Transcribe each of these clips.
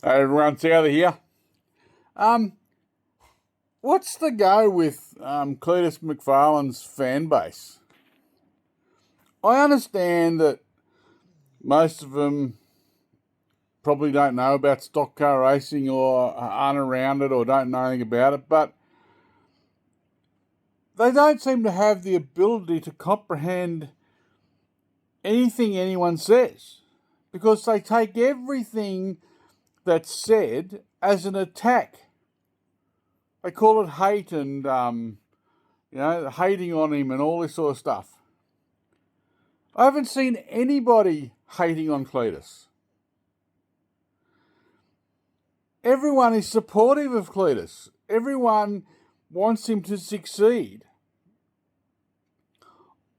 Hey everyone, Sally here. Um, what's the go with Cleetus McFarland's fan base? I understand that most of them probably don't know about stock car racing or aren't around it or don't know anything about it, but they don't seem to have the ability to comprehend anything anyone says because they take everything that's said as an attack. They call it hate and hating on him and all this sort of stuff. I haven't seen anybody hating on Cleetus. Everyone is supportive of Cleetus. Everyone wants him to succeed.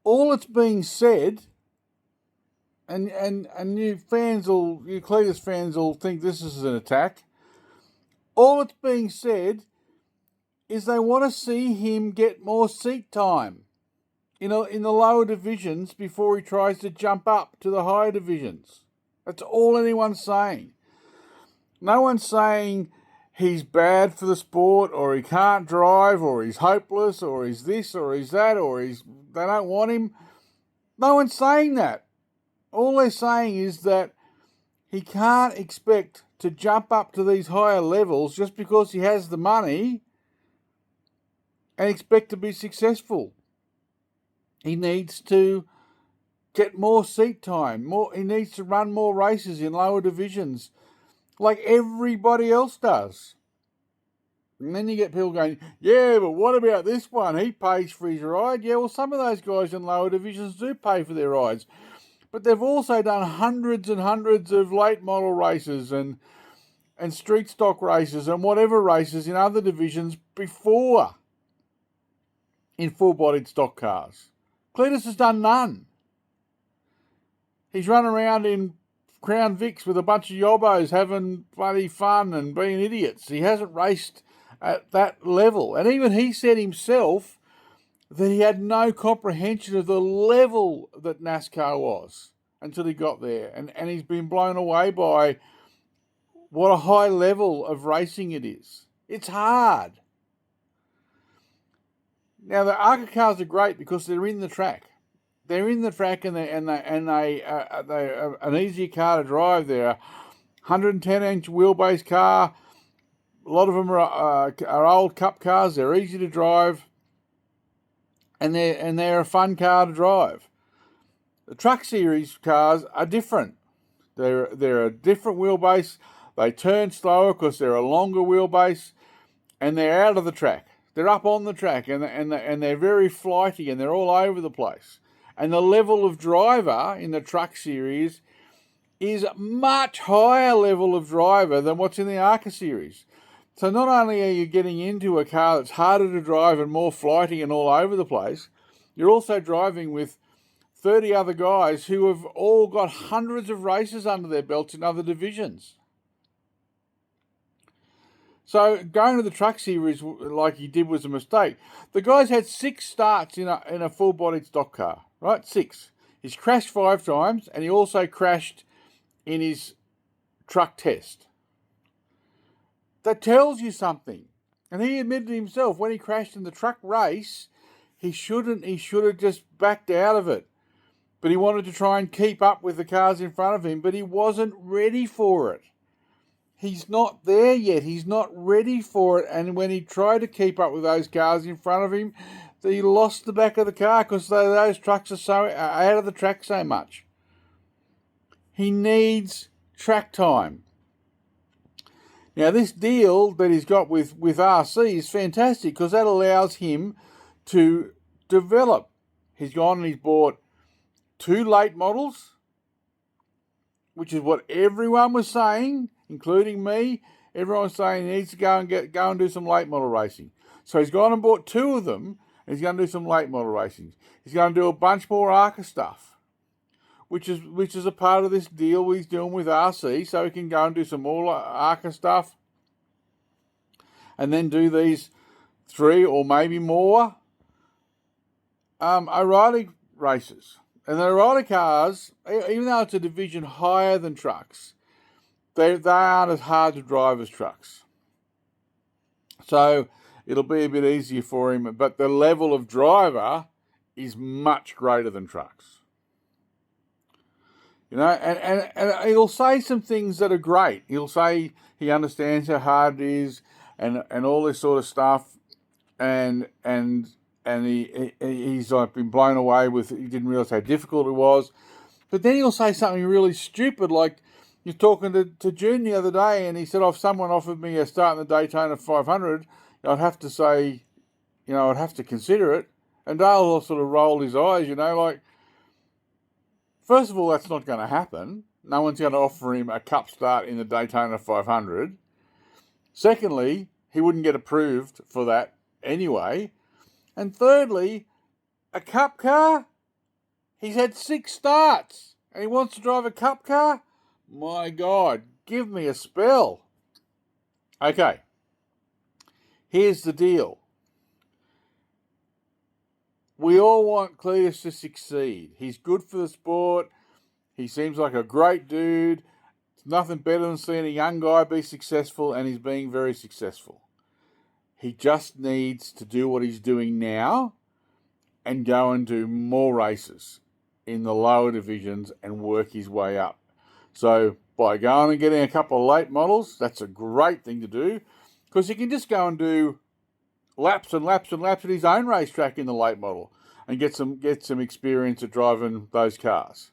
All that's being said, and you Cleetus fans will think this is an attack. All that's being said is they want to see him get more seat time in the lower divisions before he tries to jump up to the higher divisions. That's all anyone's saying. No one's saying he's bad for the sport or he can't drive or he's hopeless or he's this or he's that or they don't want him. No one's saying that. All they're saying is that he can't expect to jump up to these higher levels just because he has the money and expect to be successful. He needs to get more seat time. He needs to run more races in lower divisions like everybody else does. And then you get people going, yeah, but what about this one? He pays for his ride. Yeah, well, some of those guys in lower divisions do pay for their rides. But they've also done hundreds and hundreds of late model races and street stock races and whatever races in other divisions before in full-bodied stock cars. Cleetus has done none. He's run around in Crown Vics with a bunch of yobbos having bloody fun and being idiots. He hasn't raced at that level. And even he said himself that he had no comprehension of the level that NASCAR was until he got there. And he's been blown away by what a high level of racing it is. It's hard. Now, the ARCA cars are great because they're in the track. They're in the track and they're an easier car to drive. They're a 110-inch wheelbase car. A lot of them are old cup cars. They're easy to drive, and they're a fun car to drive. The truck series cars are different. They're a different wheelbase. They turn slower because they're a longer wheelbase, and they're out of the track. They're up on the track, and they're very flighty, and they're all over the place. And the level of driver in the truck series is much higher level of driver than what's in the ARCA series. So not only are you getting into a car that's harder to drive and more flighty and all over the place, you're also driving with 30 other guys who have all got hundreds of races under their belts in other divisions. So going to the truck series like he did was a mistake. The guy's had 6 starts in a full-bodied stock car, right? 6. He's crashed 5 times, and he also crashed in his truck test. That tells you something. And he admitted himself when he crashed in the truck race, he should have just backed out of it. But he wanted to try and keep up with the cars in front of him, but he wasn't ready for it. He's not there yet. He's not ready for it. And when he tried to keep up with those cars in front of him, he lost the back of the car because those trucks are so out of the track so much. He needs track time. Now, this deal that he's got with RC is fantastic because that allows him to develop. He's gone and he's bought 2 late models, which is what everyone was saying, including me. Everyone was saying he needs to go and do some late model racing. So he's gone and bought 2 of them, and he's going to do some late model racing. He's going to do a bunch more ARCA stuff, which is a part of this deal he's doing with RC, so he can go and do some more ARCA stuff, and then do these 3 or maybe more O'Reilly races. And the O'Reilly cars, even though it's a division higher than trucks, they aren't as hard to drive as trucks. So it'll be a bit easier for him, but the level of driver is much greater than trucks. You know, and he'll say some things that are great. He'll say he understands how hard it is and all this sort of stuff, and he's like been blown away with it. He didn't realise how difficult it was. But then he'll say something really stupid, like you're talking to June the other day, and he said, if someone offered me a start in the Daytona 500, I'd have to say, I'd have to consider it. And Dale sort of rolled his eyes, like, first of all, that's not going to happen. No one's going to offer him a cup start in the Daytona 500. Secondly, he wouldn't get approved for that anyway. And thirdly, a cup car? He's had 6 starts and he wants to drive a cup car? My God, give me a spell. Okay, here's the deal. We all want Cleetus to succeed. He's good for the sport. He seems like a great dude. It's nothing better than seeing a young guy be successful, and he's being very successful. He just needs to do what he's doing now and go and do more races in the lower divisions and work his way up. So by going and getting a couple of late models, that's a great thing to do, because he can just go and do laps and laps and laps at his own racetrack in the late model and get some experience at driving those cars.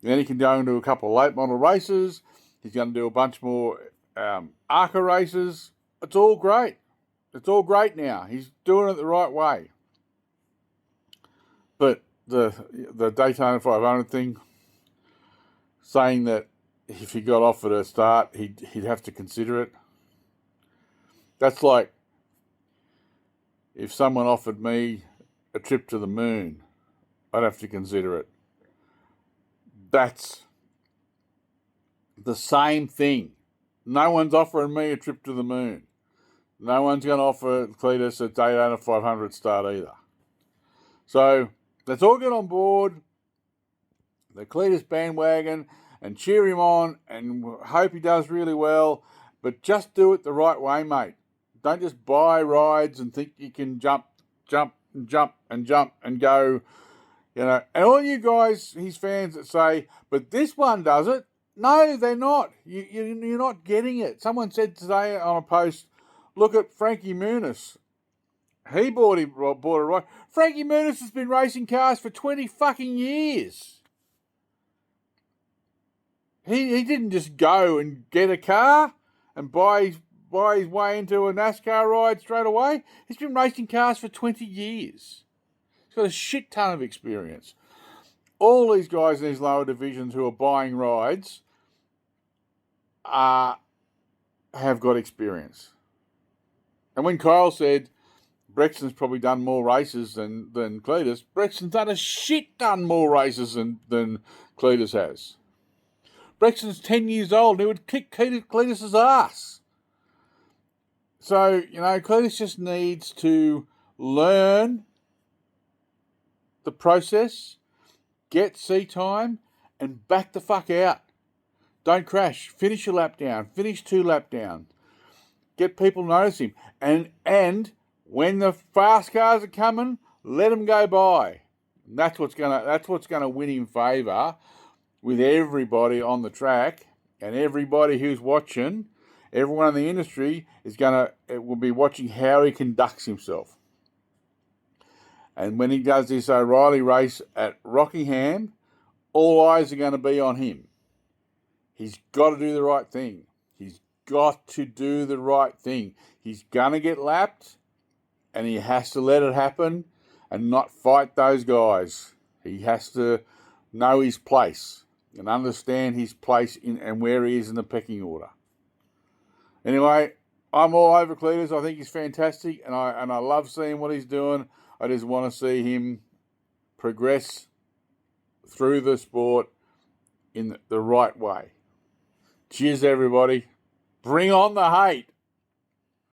And then he can go and do a couple of late model races. He's going to do a bunch more ARCA races. It's all great. It's all great now. He's doing it the right way. But the Daytona 500 thing, saying that if he got offered a start, he'd have to consider it. That's like if someone offered me a trip to the moon, I'd have to consider it. That's the same thing. No one's offering me a trip to the moon. No one's going to offer Cleetus a Daytona 500 start either. So let's all get on board the Cleetus bandwagon and cheer him on and hope he does really well. But just do it the right way, mate. Don't just buy rides and think you can jump and go, And all you guys, his fans that say, but this one does it. No, they're not. You're not getting it. Someone said today on a post, look at Frankie Muniz. He bought a ride. Frankie Muniz has been racing cars for 20 fucking years. He didn't just go and get a car and buy his way into a NASCAR ride straight away. He's been racing cars for 20 years. He's got a shit ton of experience. All these guys in these lower divisions who are buying rides have got experience. And when Kyle said Brexton's probably done more races than Cleetus, Brexton's done a shit ton more races than Cleetus has. Brexton's 10 years old and he would kick Cleetus's ass. So, Cleetus just needs to learn the process, get seat time, and back the fuck out. Don't crash. Finish your lap down. Finish 2 lap down. Get people to notice him. And when the fast cars are coming, let them go by. And that's what's gonna win him favour with everybody on the track, and everybody who's watching. Everyone in the industry will be watching how he conducts himself. And when he does this O'Reilly race at Rockingham, all eyes are going to be on him. He's got to do the right thing. He's got to do the right thing. He's going to get lapped, and he has to let it happen and not fight those guys. He has to know his place and understand his place and where he is in the pecking order. Anyway, I'm all over Cleetus. I think he's fantastic, and I love seeing what he's doing. I just want to see him progress through the sport in the right way. Cheers, everybody. Bring on the hate.